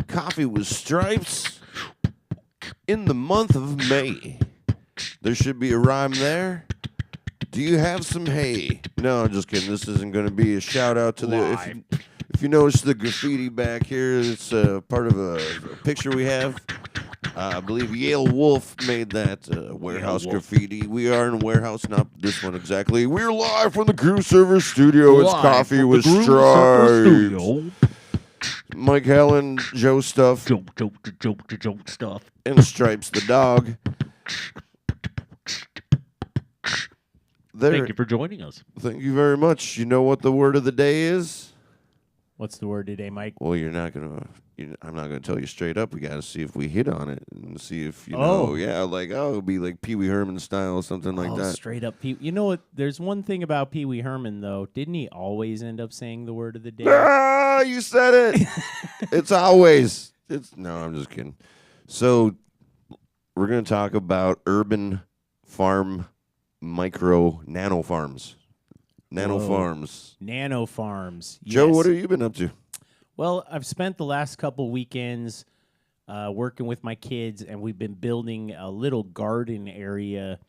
Coffee with stripes in the month of May. There should be a rhyme there. Do you have some hay? No, I'm just kidding. This isn't going to be a shout out to the. If you notice the graffiti back here, it's part of a picture we have. I believe Yale Wolf made that warehouse graffiti. We are in a warehouse, not this one exactly. We're live from the Crew Server Studio. It's Coffee with Stripes. Mike Helen, Joe Stuff. Joe Stuff. And Stripes the dog. Thank you for joining us. Thank you very much. You know what the word of the day is? What's the word today, Mike? Well, I'm not gonna tell you straight up. We gotta see if we hit on it and see if Oh. it'll be like Pee Wee Herman style or something like that. Straight up Pee. You know what? There's one thing about Pee Wee Herman though. Didn't he always end up saying the word of the day? Ah, you said it. It's always. No, I'm just kidding. So we're gonna talk about urban farm nano farms. Nano Whoa. farms. Nano farms. Joe, Yes. what have you been up to? Well, I've spent the last couple weekends working with my kids, and we've been building a little garden area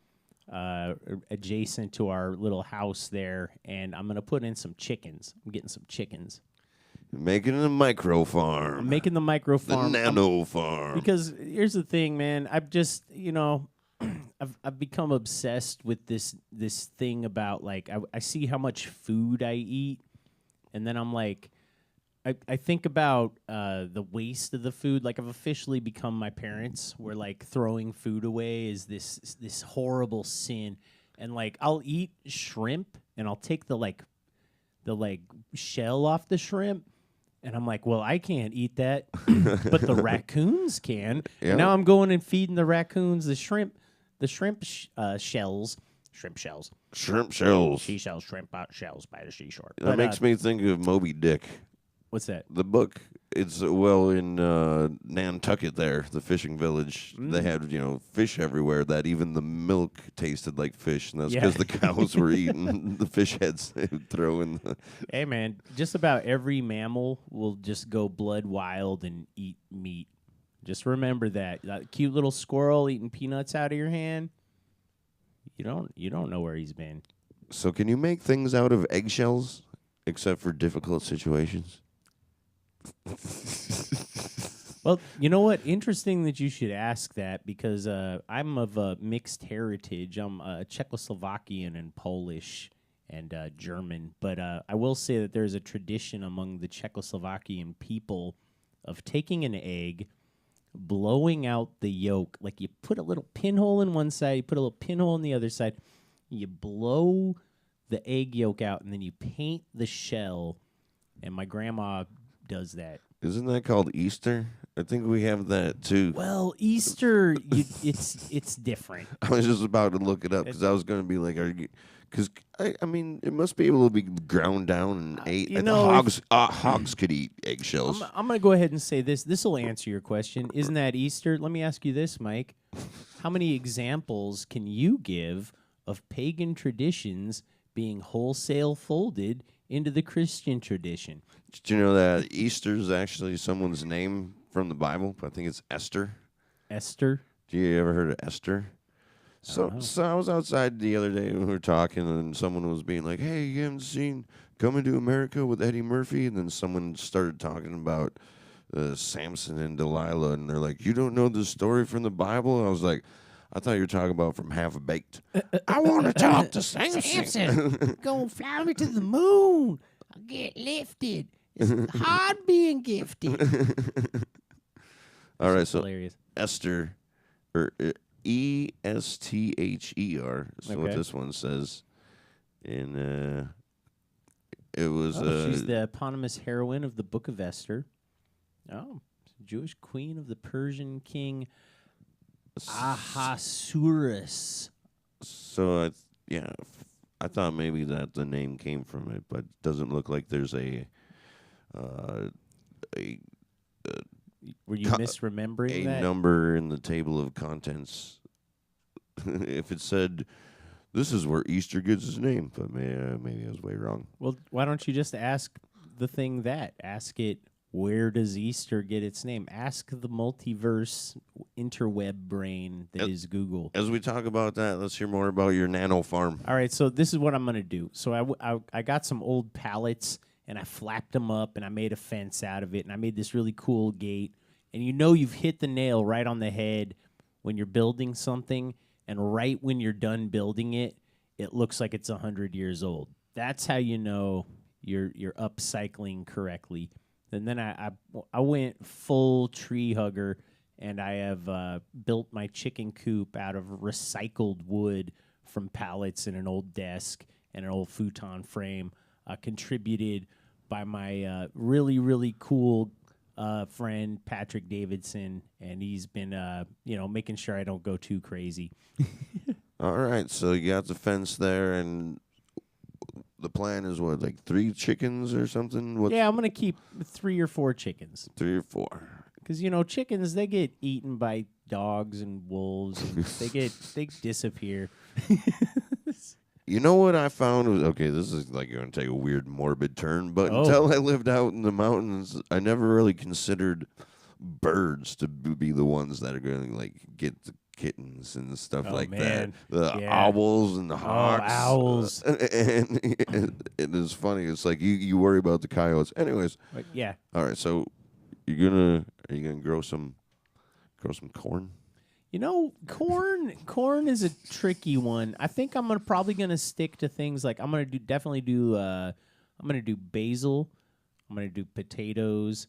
adjacent to our little house there, and I'm going to put in some chickens. I'm getting some chickens. Making a micro farm. I'm making the micro the farm. nano farm. Because here's the thing, man. I've just, I've become obsessed with this thing about, like, I see how much food I eat, and then I'm like, I think about the waste of the food. Like, I've officially become my parents, where, like, throwing food away is this horrible sin. And, like, I'll eat shrimp, and I'll take the shell off the shrimp, and I'm like, well, I can't eat that, but the raccoons can. Yeah. And now I'm going and feeding the raccoons the shrimp shells. Shrimp shells. Seashells, shrimp shells by the seashore. That makes me think of Moby Dick. What's that? The book. It's in Nantucket there, the fishing village. They had, fish everywhere that even the milk tasted like fish. And that's because the cows were eating the fish heads they would throw in the... Hey, man, just about every mammal will just go blood wild and eat meat. Just remember that. That cute little squirrel eating peanuts out of your hand, you don't know where he's been. So can you make things out of eggshells, except for difficult situations? Well, you know what? Interesting that you should ask that, because I'm of a mixed heritage. I'm Czechoslovakian and Polish and German. But I will say that there's a tradition among the Czechoslovakian people of taking an egg, blowing out the yolk. Like, you put a little pinhole in one side, you put a little pinhole in the other side, you blow the egg yolk out, and then you paint the shell. And my grandma does that. Isn't that called Easter? I think we have that too. Well, Easter, it's different. I was just about to look it up because I was going to be like, because I mean, it must be able to be ground down and ate. Hogs could eat eggshells. I'm going to go ahead and say this. This will answer your question. Isn't that Easter? Let me ask you this, Mike. How many examples can you give of pagan traditions being wholesale folded into the Christian tradition? Did you know that Easter is actually someone's name from the Bible? I think it's Esther. Esther? Do you ever heard of Esther? So I was outside the other day and we were talking, and someone was being like, "Hey, you haven't seen Coming to America with Eddie Murphy?" And then someone started talking about Samson and Delilah, and they're like, "You don't know the story from the Bible?" And I was like, I thought you were talking about from Half Baked. I want to talk to Samson. Go fly me to the moon. I'll get lifted. It's hard being gifted. All right, so Hilarious. Esther, or Esther, is what this one says. And it was... she's the eponymous heroine of the Book of Esther. Oh, Jewish queen of the Persian king Ahasuerus. So, I thought maybe that the name came from it, but it doesn't look like there's a Were you misremembering that? number in the table of contents if it said, "This is where Easter gets its name," but maybe I was way wrong. Well, why don't you just ask the thing that? Ask it, where does Easter get its name? Ask the multiverse interweb brain that is Google. As we talk about that, let's hear more about your nano farm. All right, so this is what I'm going to do. So I got some old pallets, and I flapped them up, and I made a fence out of it, and I made this really cool gate. And you know you've hit the nail right on the head when you're building something, and right when you're done building it, it looks like it's 100 years old. That's how you know you're upcycling correctly. And then I went full tree hugger, and I have built my chicken coop out of recycled wood from pallets and an old desk and an old futon frame, contributed by my really, really cool friend Patrick Davidson, and he's been making sure I don't go too crazy. All right, so you got the fence there, and the plan is what, like 3 chickens or something? What, Yeah, I'm gonna keep 3 or 4 chickens 3 or 4? because chickens, they get eaten by dogs and wolves, and they disappear. You know what I found was, okay, this is like going to take a weird morbid turn, but Oh. until I lived out in the mountains, I never really considered birds to be the ones that are going to like get the kittens and stuff Oh, like man. that. The Yeah. owls and the hawks. owls. And it is funny. It's like you worry about the coyotes. Anyways, But yeah, all right, so are you gonna grow some corn? corn is a tricky one. I think I'm probably gonna stick to things like I'm gonna do basil. I'm gonna do potatoes.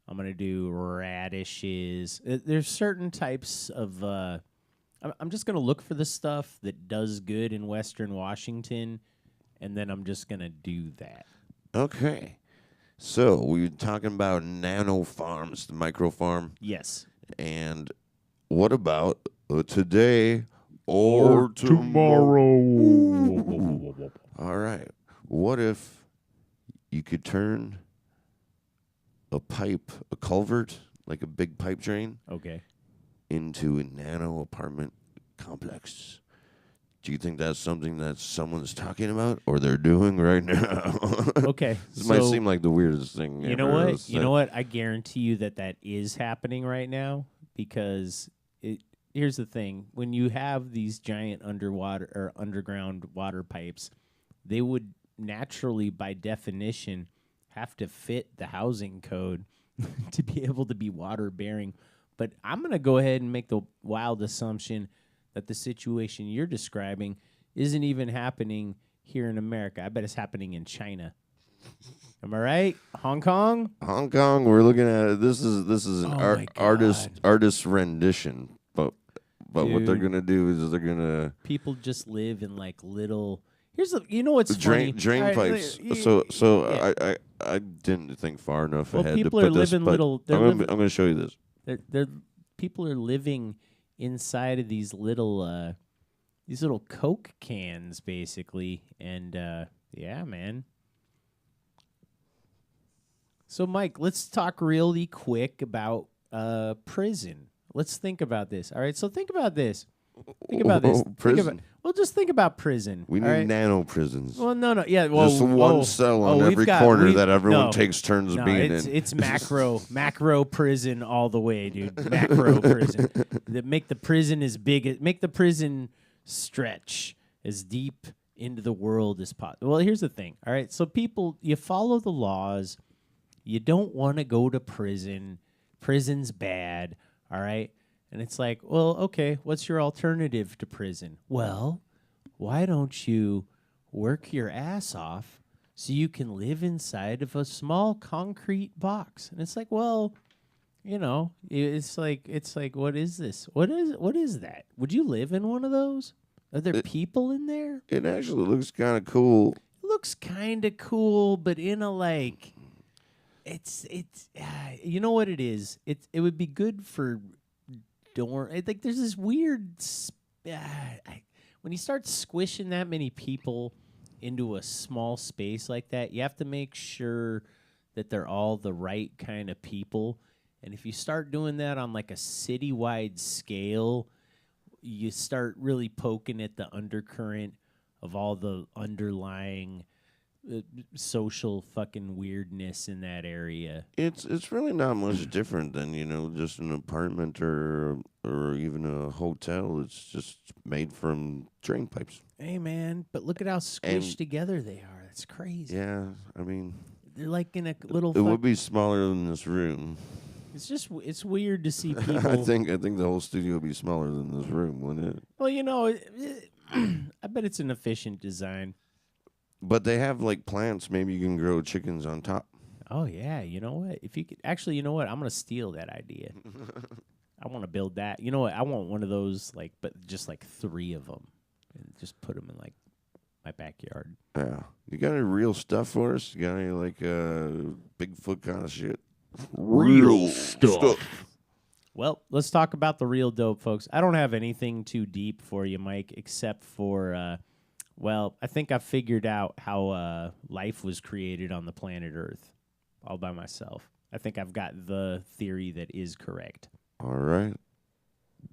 I'm gonna do radishes. There's certain types of. I'm just gonna look for the stuff that does good in Western Washington, and then I'm just gonna do that. Okay. So we were talking about nano farms, the micro farm. Yes. And what about today or tomorrow? All right. What if you could turn a culvert, like a big pipe drain, Okay. into a nano apartment complex? Do you think that's something that someone's talking about or they're doing right now? Okay. This might seem like the weirdest thing. You know ever. what? You know what? I guarantee you that is happening right now because here's the thing: when you have these giant underwater or underground water pipes, they would naturally, by definition, have to fit the housing code to be able to be water bearing. But I'm going to go ahead and make the wild assumption that the situation you're describing isn't even happening here in America. I bet it's happening in China. Am I right? Hong Kong? Hong Kong, we're looking at it. This is an Oh my artist rendition. But what they're Dude. gonna do is they're gonna People just live in like little. You know what's funny? drain All right, pipes. yeah. So I didn't think far enough Well, ahead people to are put this. living But little- I'm gonna show you this. People are living inside of these little Coke cans, basically, and yeah, man. So, Mike, let's talk really quick about prison. Let's think about this. All right, so think about this. Think about this. Prison. Just think about prison. We all need right? nano prisons. Well, no, yeah. Well, Just one cell on we've every got- corner we've- that everyone no. takes turns No, being it's, in. it's macro prison all the way, dude. Macro prison. Make the prison as big. Make the prison stretch as deep into the world as possible. Well, here's the thing. All right, so people, you follow the laws. You don't want to go to prison. Prison's bad. All right, and it's like, well, okay, what's your alternative to prison? Well, why don't you work your ass off so you can live inside of a small concrete box? And it's like, well, it's like, what is this? What is that? Would you live in one of those? Are there people in there? It actually looks kind of cool. It looks kind of cool, but in a like, it's you know what it is? It would be good for dorm. Like there's this weird. When you start squishing that many people into a small space like that, you have to make sure that they're all the right kind of people. And if you start doing that on like a citywide scale, you start really poking at the undercurrent of all the underlying social fucking weirdness in that area. It's really not much different than just an apartment or even a hotel. It's just made from drain pipes. Hey man, but look at how squished together they are. That's crazy. Yeah, I mean, They're like in a little. it would be smaller than this room. It's weird to see people. I think the whole studio would be smaller than this room, wouldn't it? Well, I bet it's an efficient design. But they have like plants. Maybe you can grow chickens on top. Oh yeah, you know what? If you could actually, you know what? I'm gonna steal that idea. I want to build that. You know what? I want one of those, but just like 3 of them, and just put them in like my backyard. Yeah. You got any real stuff for us? You got any like Bigfoot kind of shit? Real stuff. Well, let's talk about the real dope, folks. I don't have anything too deep for you, Mike, except for, I think I figured out how life was created on the planet Earth all by myself. I think I've got the theory that is correct. All right.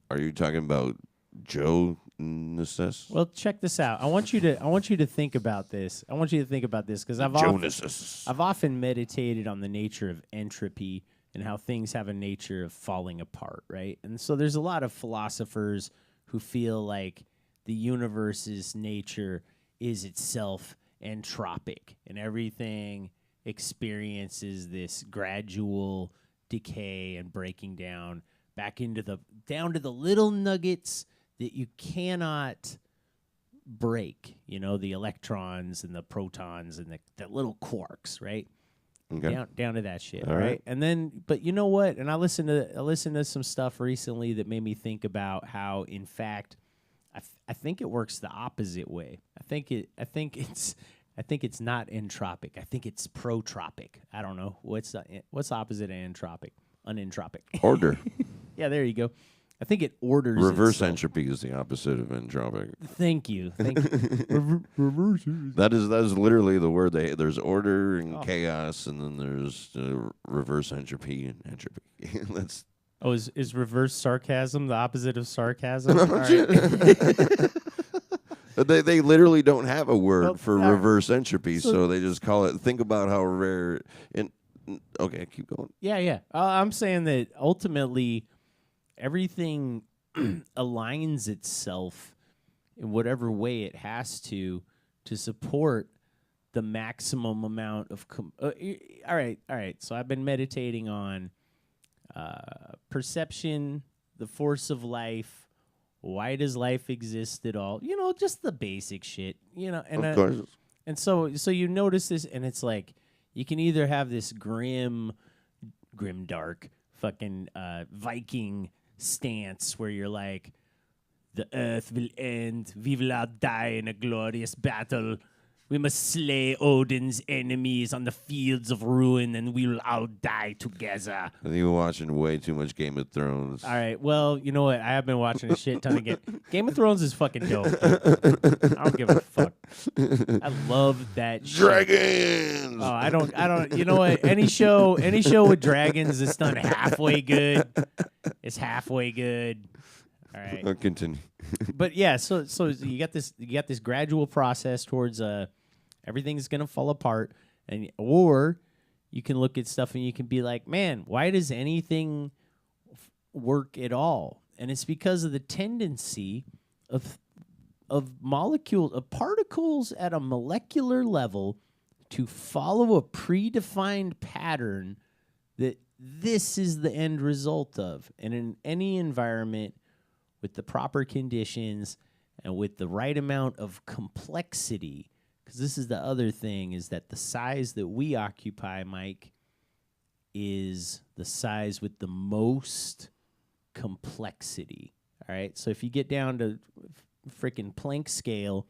Are you talking about Joe Nessus? Well, check this out. I want you to think about this. I want you to think about this because I've often meditated on the nature of entropy and how things have a nature of falling apart, right? And so there's a lot of philosophers who feel like the universe's nature is itself entropic, and everything experiences this gradual decay and breaking down back down to the little nuggets that you cannot break, the electrons and the protons and the little quarks, right? Okay. Down to that shit, All right. And then, but you know what? And I listened to some stuff recently that made me think about how, in fact, I think it works the opposite way. I think it's not entropic. I think it's protropic. I don't know what's the opposite of entropic. Unentropic. Order. Yeah, there you go. I think it orders. Reverse itself. entropy is the opposite of entropic. Thank you. Reverse. That is literally the word. There's order and chaos, and then there's reverse entropy and entropy. That's. Oh, is reverse sarcasm the opposite of sarcasm? All right. They literally don't have a word Well, for reverse entropy, so they just call it. Think about how rare. Okay, keep going. Yeah. I'm saying that ultimately everything aligns itself in whatever way it has to support the maximum amount of. All right. So I've been meditating on perception, the force of life. Why does life exist at all? Just the basic shit. And Of course. and so you notice this, and it's like you can either have this grim dark fucking Viking stance where you're like, the earth will end, we will all die in a glorious battle. We must slay Odin's enemies on the fields of ruin, and we will all die together. I think you're watching way too much Game of Thrones. All right, well, you know what? I have been watching a shit ton of Game of Thrones is fucking dope. I don't give a fuck. I love that shit. Dragons. Oh, I don't. You know what? Any show with dragons that's done halfway good, it's halfway good. All right. Continue. But yeah, so you got this gradual process towards everything's gonna fall apart, or you can look at stuff and you can be like, man, why does anything work at all? And it's because of the tendency of particles at a molecular level to follow a predefined pattern that this is the end result of. And in any environment with the proper conditions and with the right amount of complexity, because this is the other thing, is that the size that we occupy, Mike, is the size with the most complexity. All right? So if you get down to freaking Planck scale,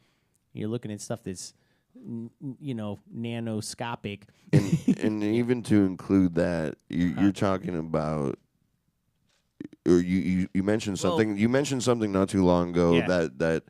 you're looking at stuff that's, nanoscopic. And even to include that, you're talking about, or you mentioned something. You mentioned something not too long ago that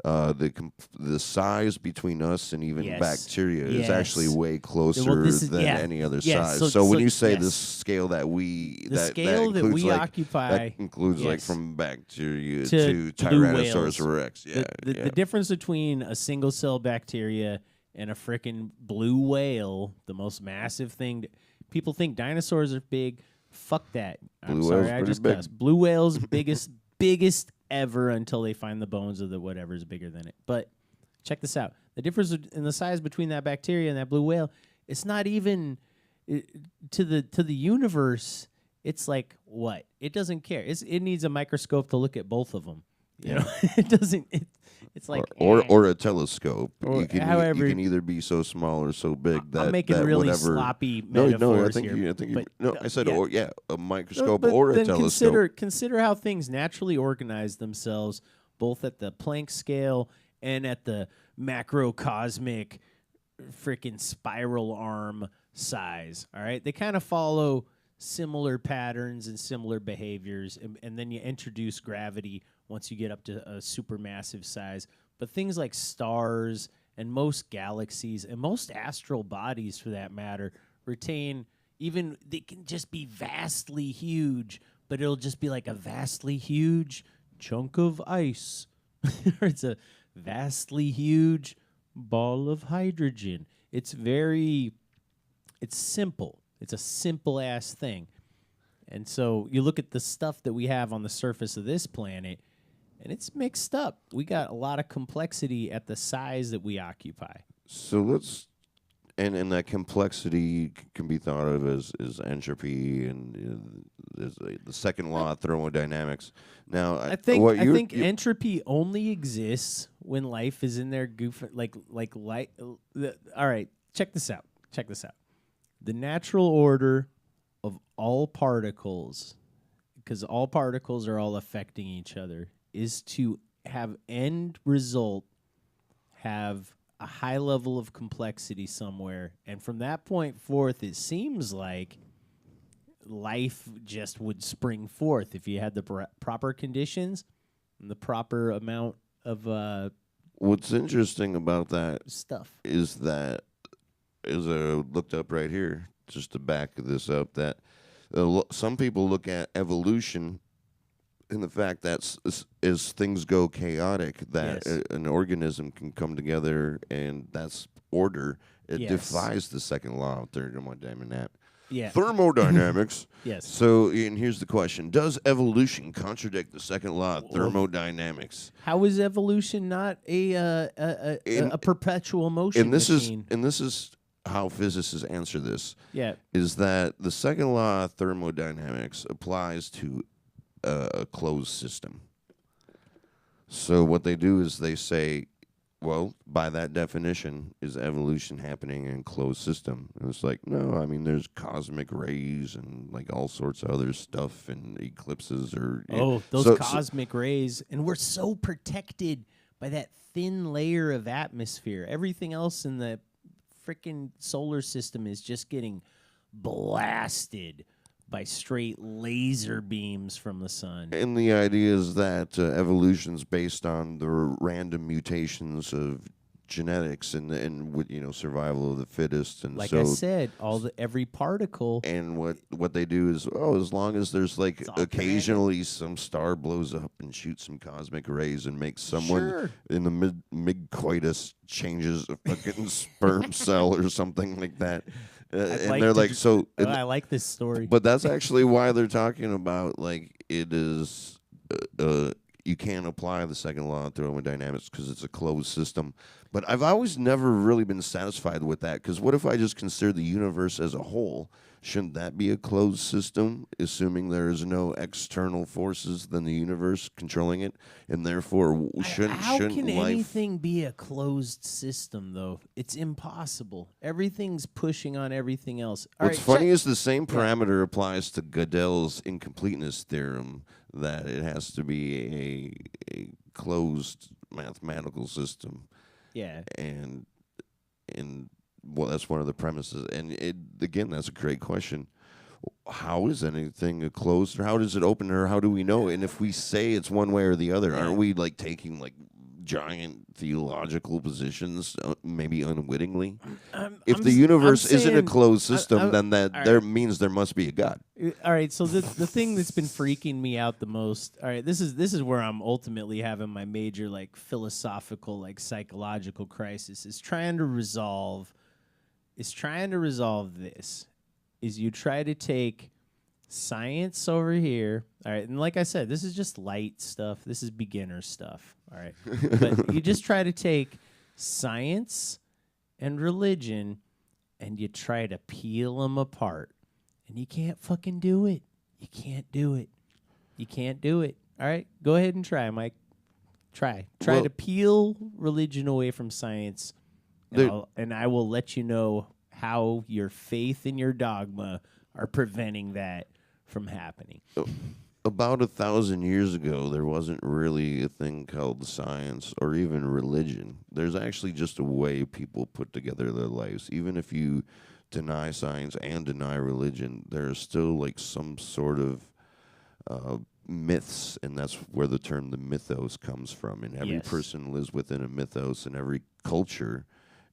the size between us and even Yes. bacteria is actually Yes. way closer this is- than yeah. any other Yes, size. so- So when so- you say the yes. scale that we The that scale that includes we like, occupy that includes like yes. from bacteria To to blue Tyrannosaurus whales. rex. Yeah, The difference between a single cell bacteria and a frickin' blue whale, the most massive thing. People think dinosaurs are big. Fuck that. I'm Blue sorry, whale's I pretty just big. cussed. Blue whale's biggest ever until they find the bones of the whatever's bigger than it. But check this out. The difference in the size between that bacteria and that blue whale, it's not even to the universe. It's like what? It doesn't care. It needs a microscope to look at both of them. You know, it doesn't. It's like or a telescope. Or you can however- you can either be so small or so big that I'm making that really whatever. sloppy No, metaphors I here. think but, no. I said yeah. a microscope But or a then telescope. Consider how things naturally organize themselves, both at the Planck scale and at the macrocosmic freaking spiral arm size. All right, they kind of follow similar patterns and similar behaviors, and then you introduce gravity once you get up to a supermassive size. But things like stars and most galaxies and most astral bodies, for that matter, retain even they can just be vastly huge, but it'll just be like a vastly huge chunk of ice. Or it's a vastly huge ball of hydrogen. It's simple. It's a simple ass thing. And so you look at the stuff that we have on the surface of this planet, and it's mixed up. We got a lot of complexity at the size that we occupy. So let's and that complexity can be thought of as entropy and is the second law of thermodynamics. Now, I think what you entropy only exists when life is in their goof. Like light. All right, check this out. The natural order of all particles, because all particles are all affecting each other, is to have end result have a high level of complexity somewhere, and from that point forth, it seems like life just would spring forth if you had the proper conditions and the proper amount of what's interesting about that stuff. is that, as I looked up right here, just to back this up, that some people look at evolution in the fact that as things go chaotic, that Yes. an organism can come together, and that's order. It Yes. defies the second law of thermodynamics. Yeah. Thermodynamics. Yes. So, and here's the question: does evolution contradict the second law of thermodynamics? How is evolution not a perpetual motion And this machine? is how physicists answer this. Yeah. Is that the second law of thermodynamics applies to a closed system. So what they do is they say, well, by that definition, is evolution happening in a closed system? And it's like, no, I mean, there's cosmic rays and like all sorts of other stuff and eclipses or Those cosmic rays. And we're so protected by that thin layer of atmosphere. Everything else in the freaking solar system is just getting blasted by straight laser beams from the sun. And the idea is that evolution's based on the random mutations of genetics and with, survival of the fittest. And Like so I said, every particle. And what they do is, as long as there's like all occasionally some star blows up and shoots some cosmic rays and makes someone Sure. in the mid coitus changes a fucking sperm cell or something like that. And like they're to like, d- so. I like this story. But that's actually why they're talking about like it is. You can't apply the second law of thermodynamics because it's a closed system. But I've always never really been satisfied with that, because what if I just consider the universe as a whole? Shouldn't that be a closed system, assuming there is no external forces than the universe controlling it, and therefore shouldn't How can life? anything be a closed system, though? It's impossible. Everything's pushing on everything else. All What's right, funny is the same parameter applies to Gödel's incompleteness theorem, that it has to be a closed mathematical system. Yeah. And well, that's one of the premises. And again, that's a great question. How is anything a closed, or how does it open, or how do we know? And if we say it's one way or the other, aren't we like taking like giant theological positions, maybe unwittingly. I'm If the s- I'm universe isn't a saying- closed system, then that all there right. means there must be a God. All right, so the thing that's been freaking me out the most. All right, this is where I'm ultimately having my major like philosophical like psychological crisis is trying to resolve this. Is you try to take science over here. All right, and like I said, this is just light stuff. This is beginner stuff. All right. But you just try to take science and religion and you try to peel them apart. And you can't fucking do it. You can't do it. You can't do it. All right? Go ahead and try, Mike. Try. Try Well- to peel religion away from science. There- And I will let you know how your faith and your dogma are preventing that from happening. About 1,000 years ago, there wasn't really a thing called science or even religion. There's actually just a way people put together their lives. Even if you deny science and deny religion, there's still like some sort of myths, and that's where the term the mythos comes from. And every Yes. person lives within a mythos, and every culture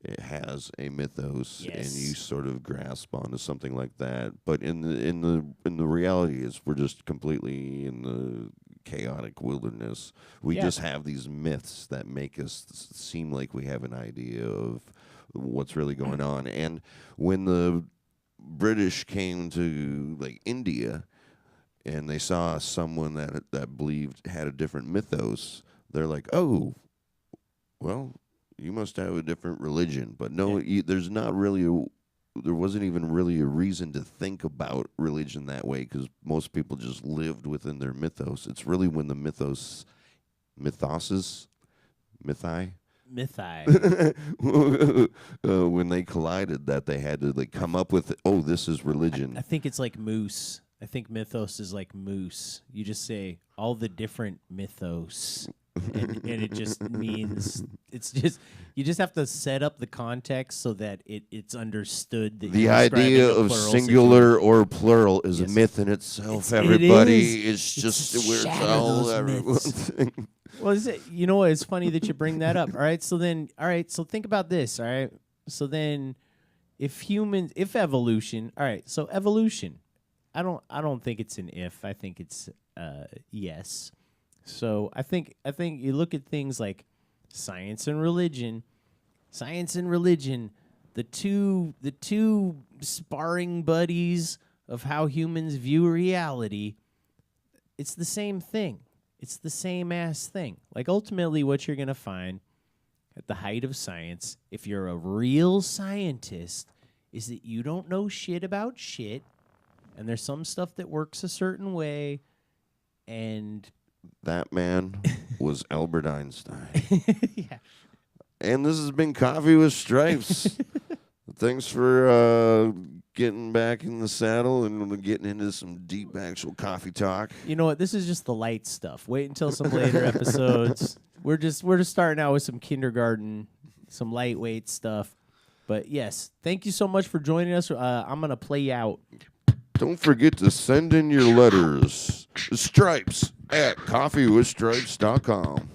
it has a mythos, and Yes. you sort of grasp onto something like that. But in the reality is we're just completely in the chaotic wilderness. We Yeah. just have these myths that make us seem like we have an idea of what's really going on. And when the British came to like India and they saw someone that believed had a different mythos, they're like, "Oh, well, you must have a different religion." But no, there's not really there wasn't even really a reason to think about religion that way because most people just lived within their mythos. It's really when the mythi Mythi. when they collided that they had to like come up with, oh, this is religion. I think it's like moose. I think mythos is like moose. You just say all the different mythos. And it just means it's just you just have to set up the context so that it's understood that The you're describing idea a of plural singular or plural is Yes. a myth in itself. It Everybody, is. it's just It's we're shatter all those everyone's myths. thing. Well, you know what? It's funny that you bring that up. All right, so think about this. All right, so then, if evolution, all right, so evolution, I don't think it's an if. I think it's yes. So I think you look at things like science and religion. Science and religion, the two sparring buddies of how humans view reality. It's the same thing. It's the same ass thing. Like ultimately what you're going to find at the height of science, if you're a real scientist, is that you don't know shit about shit and there's some stuff that works a certain way and That man was Albert Einstein. yeah. And this has been Coffee with Stripes. Thanks for getting back in the saddle and getting into some deep actual coffee talk. You know what? This is just the light stuff. Wait until some later episodes. We're just starting out with some kindergarten, some lightweight stuff. But yes, thank you so much for joining us. I'm gonna play you out. Don't forget to send in your letters. Stripes at coffeewithstripes.com.